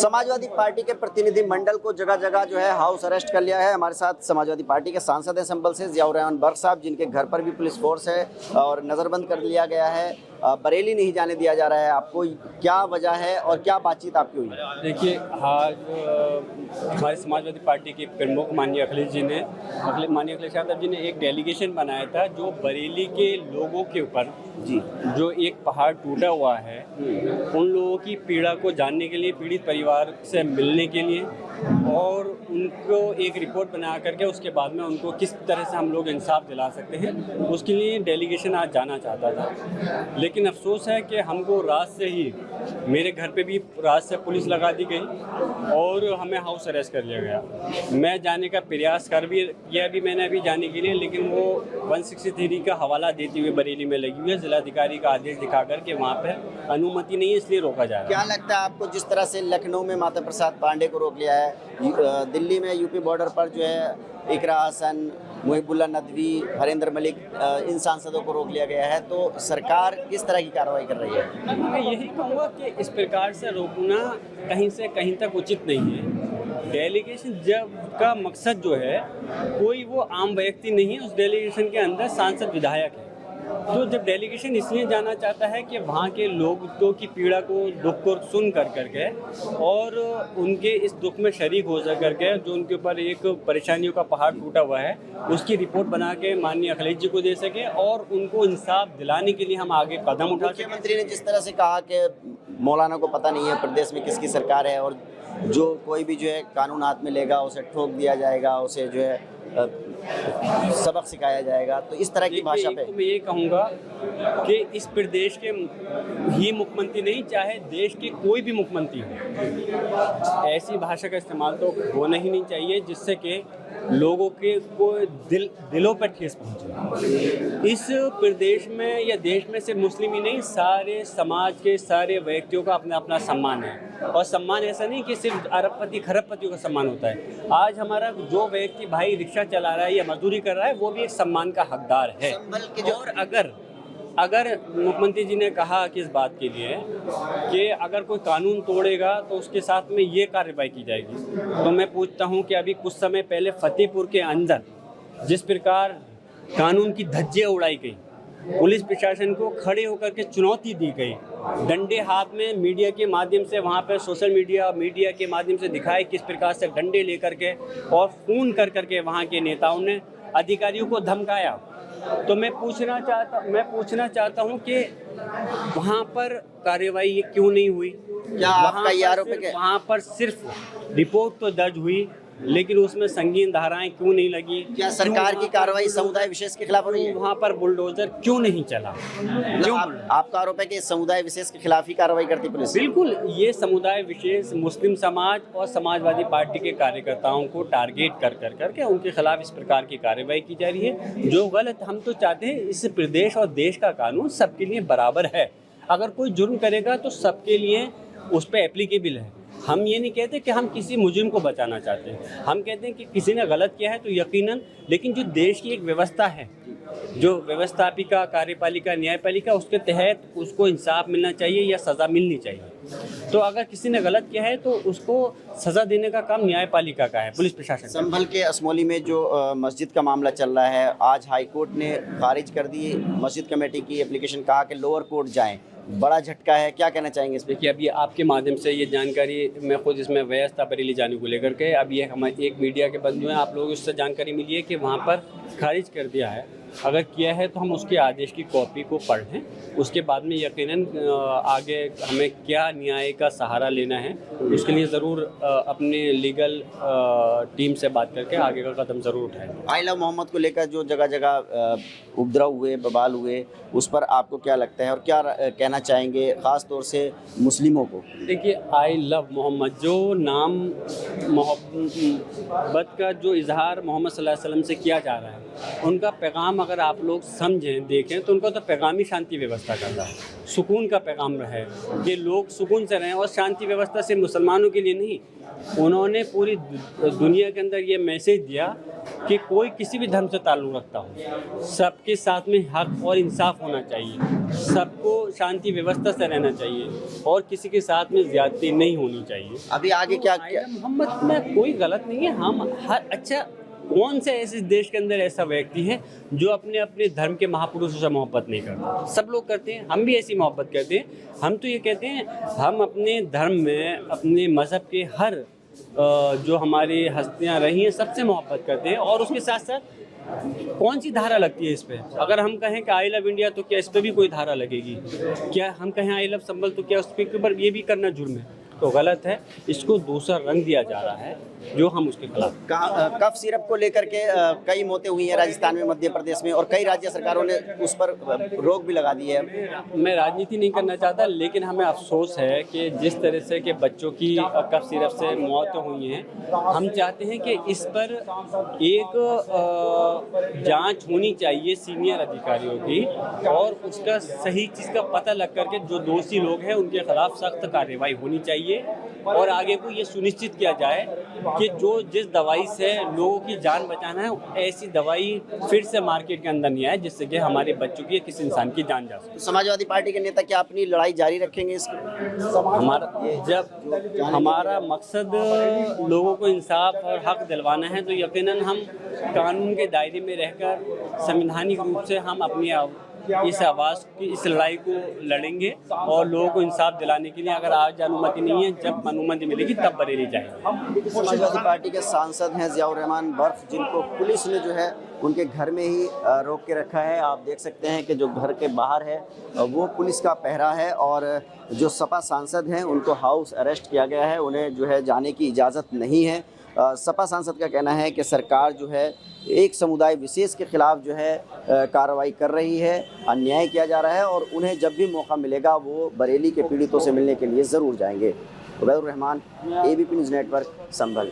Samajwadi party के प्रतिनिधि मंडल को जगह जगह जो है हाउस अरेस्ट कर लिया है। हमारे साथ समाजवादी पार्टी के सांसद हैं संभल से जियाउर रहमान बर्क साहब, जिनके घर पर भी पुलिस फोर्स है और नज़रबंद कर लिया गया है। बरेली नहीं जाने दिया जा रहा है। आपको क्या वजह है और क्या बातचीत आपकी हुई? देखिए, आज हमारे समाजवादी पार्टी के प्रमुख माननीय अखिलेश यादव जी ने एक डेलीगेशन बनाया था जो बरेली के लोगों के ऊपर जी जो एक पहाड़ टूटा हुआ है उन लोगों की पीड़ा को जानने के लिए, पीड़ित परिवार से मिलने के लिए और उनको एक रिपोर्ट बना करके उसके बाद में उनको किस तरह से हम लोग इंसाफ दिला सकते हैं, उसके लिए डेलीगेशन आज जाना चाहता था। लेकिन अफसोस है कि हमको रात से ही मेरे घर पे भी रात से पुलिस लगा दी गई और हमें हाउस अरेस्ट कर लिया गया। मैं जाने का प्रयास कर भी किया भी मैंने अभी जाने के लिए, लेकिन वो 163 का हवाला देते हुए बरेली में लगी हुई है। जिलाधिकारी का आदेश दिखा करके वहाँ पर अनुमति नहीं है, इसलिए रोका जा रहा है। क्या लगता है आपको, जिस तरह से लखनऊ में माता प्रसाद पांडे को रोक लिया है, दिल्ली में यूपी बॉर्डर पर जो है इकरा हसन, मुहिबुल्लाह नदवी, हरेंद्र मलिक, इन सांसदों को रोक लिया गया है, तो सरकार किस तरह की कार्रवाई कर रही है? मैं यही कहूँगा कि इस प्रकार से रोकना कहीं से कहीं तक उचित नहीं है। डेलीगेशन जब का मकसद जो है कोई वो आम व्यक्ति नहीं है, उस डेलीगेशन के अंदर सांसद विधायक है। तो जब डेलीगेशन इसलिए जाना चाहता है कि वहाँ के लोगों की पीड़ा को, दुख को सुन कर करके और उनके इस दुख में शरीक हो जा करके जो उनके ऊपर एक परेशानियों का पहाड़ टूटा हुआ है उसकी रिपोर्ट बना के माननीय अखिलेश जी को दे सके और उनको इंसाफ दिलाने के लिए हम आगे कदम उठा सकें। मुख्यमंत्री ने जिस तरह से कहा कि मौलाना को पता नहीं है प्रदेश में किसकी सरकार है और जो कोई भी जो है कानून हाथ में लेगा उसे ठोक दिया जाएगा, उसे जो है सबक सिखाया जाएगा, तो इस तरह की भाषा पे मैं ये कहूँगा कि इस प्रदेश के ही मुख्यमंत्री नहीं, चाहे देश के कोई भी मुख्यमंत्री हो, ऐसी भाषा का इस्तेमाल तो होना ही नहीं चाहिए जिससे कि लोगों के को दिलों पर ठेस पहुँचे। इस प्रदेश में या देश में से मुस्लिम ही नहीं, सारे समाज के सारे व्यक्तियों का अपना अपना सम्मान है और सम्मान ऐसा नहीं कि सिर्फ अरबपति खरबपतियों का सम्मान होता है। आज हमारा जो व्यक्ति भाई रिक्शा चला रहा है या मजदूरी कर रहा है वो भी एक सम्मान का हकदार है। और अगर मुख्यमंत्री जी ने कहा कि इस बात के लिए कि अगर कोई कानून तोड़ेगा तो उसके साथ में ये कार्रवाई की जाएगी, तो मैं पूछता हूँ कि अभी कुछ समय पहले फतेहपुर के अंदर जिस प्रकार कानून की धज्जियाँ उड़ाई गई, पुलिस प्रशासन को खड़े होकर के चुनौती दी गई, डंडे हाथ में मीडिया के माध्यम से वहाँ पर सोशल मीडिया के माध्यम से दिखाए किस प्रकार से डंडे लेकर के और फोन कर करके वहाँ के नेताओं ने अधिकारियों को धमकाया, तो मैं पूछना चाहता हूँ कि वहाँ पर कार्रवाई क्यों नहीं हुई? क्या आपका ये आरोप है कि वहाँ पर सिर्फ रिपोर्ट तो दर्ज हुई लेकिन उसमें संगीन धाराएं क्यों नहीं लगी? क्या सरकार की कार्रवाई समुदाय विशेष के खिलाफ हो रही है? वहाँ पर बुलडोजर क्यों नहीं चला? क्यों? आपका आरोप है कि समुदाय विशेष के खिलाफ ही कार्रवाई करती पुलिस? बिल्कुल, ये समुदाय विशेष मुस्लिम समाज और समाजवादी पार्टी के कार्यकर्ताओं को टारगेट कर करके उनके खिलाफ इस प्रकार की कार्रवाई की जा रही है जो गलत। हम तो चाहते हैं इस प्रदेश और देश का कानून सबके लिए बराबर है। अगर कोई जुर्म करेगा तो सबके लिए उस पर एप्लीकेबल है। हम ये नहीं कहते कि हम किसी मुजरिम को बचाना चाहते हैं, हम कहते हैं कि किसी ने गलत किया है तो यकीनन, लेकिन जो देश की एक व्यवस्था है, जो व्यवस्थापिका, कार्यपालिका, न्यायपालिका, उसके तहत उसको इंसाफ मिलना चाहिए या सज़ा मिलनी चाहिए। तो अगर किसी ने गलत किया है तो उसको सज़ा देने का काम न्यायपालिका का है, पुलिस प्रशासन। संभल के असमौली में जो मस्जिद का मामला चल रहा है, आज हाईकोर्ट ने खारिज कर दी मस्जिद कमेटी की एप्लीकेशन, कहा कि लोअर कोर्ट जाएं। बड़ा झटका है, क्या कहना चाहेंगे इस पर? देखिए, अभी आपके माध्यम से ये जानकारी मैं खुद इसमें व्यस्त था बरेली जाने को लेकर के। अब ये हमारे एक मीडिया के बंधु हैं, आप लोगों को उससे जानकारी मिली है कि वहाँ पर खारिज कर दिया है। अगर किया है तो हम उसके आदेश की कॉपी को पढ़ लें, उसके बाद में यकीनन आगे हमें क्या न्याय का सहारा लेना है उसके लिए ज़रूर अपने लीगल टीम से बात करके आगे का कदम ज़रूर उठाएं। आई लव मोहम्मद को लेकर जो जगह जगह उपद्रव हुए, बवाल हुए, उस पर आपको क्या लगता है और क्या कहना चाहेंगे ख़ास तौर से मुस्लिमों को? देखिए, आई लव मोहम्मद जो नाम मोहब्बत का जो इजहार मोहम्मद सल्लल्लाहु अलैहि वसल्लम से किया जा रहा है, उनका पैगाम अगर आप लोग समझें, देखें तो उनका तो पैगाम ही शांति व्यवस्था करता है, सुकून का पैगाम रहा है कि लोग सुकून से रहें। और शांति व्यवस्था से मुसलमानों के लिए नहीं, उन्होंने पूरी दुनिया के अंदर ये मैसेज दिया कि कोई किसी भी धर्म से ताल्लुक़ रखता हो, सबके साथ में हक और इंसाफ होना चाहिए, सबको शांति व्यवस्था से रहना चाहिए और किसी के साथ में ज़्यादती नहीं होनी चाहिए। अभी आगे क्या आयला मोहम्मद में कोई गलत नहीं है। हम हर अच्छा कौन से ऐसे देश के अंदर ऐसा व्यक्ति है जो अपने अपने धर्म के महापुरुषों से मोहब्बत नहीं करता? सब लोग करते हैं, हम भी ऐसी मोहब्बत करते हैं। हम तो ये कहते हैं हम अपने धर्म में अपने मज़हब के हर जो हमारी हस्तियाँ रही हैं सबसे मोहब्बत करते हैं। और उसके साथ साथ कौन सी धारा लगती है इस पे? अगर हम कहें कि आई लव इंडिया तो क्या इस पर भी कोई धारा लगेगी? क्या हम कहें आई लव संबल तो क्या उस पर ये भी करना जुर्म है? तो गलत है। इसको दूसरा रंग दिया जा रहा है जो हम उसके खिलाफ। कफ सिरप को लेकर के कई मौतें हुई हैं राजस्थान में, मध्य प्रदेश में, और कई राज्य सरकारों ने उस पर रोक भी लगा दी है। मैं राजनीति नहीं करना चाहता, लेकिन हमें अफसोस है कि जिस तरह से कि बच्चों की कफ सिरप से मौतें हुई हैं, हम चाहते हैं कि इस पर एक जांच होनी चाहिए सीनियर अधिकारियों की और उसका सही चीज़ का पता लग करके जो दोषी लोग हैं उनके खिलाफ सख्त कार्रवाई होनी चाहिए और आगे को ये सुनिश्चित किया जाए कि जो जिस दवाई से लोगों की जान बचाना है ऐसी दवाई फिर से मार्केट के अंदर नहीं आए जिससे कि हमारे बच्चों की किसी इंसान की जान जा सके। समाजवादी पार्टी के नेता क्या अपनी लड़ाई जारी रखेंगे इसको? हमारा मकसद लोगों को इंसाफ और हक दिलवाना है तो यकीनन हम कानून के दायरे में रहकर संवैधानिक रूप से हम अपनी इस आवाज़ की इस लड़ाई को लड़ेंगे और लोगों को इंसाफ दिलाने के लिए अगर आज अनुमति नहीं है, जब अनुमति मिलेगी तब बरेली जाएंगे। समाजवादी पार्टी के सांसद हैं ज़ियाउर रहमान बर्फ, जिनको पुलिस ने जो है उनके घर में ही रोक के रखा है। आप देख सकते हैं कि जो घर के बाहर है वो पुलिस का पहरा है और जो सपा सांसद हैं उनको हाउस अरेस्ट किया गया है, उन्हें जो है जाने की इजाज़त नहीं है। सपा सांसद का कहना है कि सरकार जो है एक समुदाय विशेष के खिलाफ जो है कार्रवाई कर रही है, अन्याय किया जा रहा है और उन्हें जब भी मौका मिलेगा वो बरेली के पीड़ितों से मिलने के लिए ज़रूर जाएंगे। Ubaidur Rahman, ABP news network, संभल।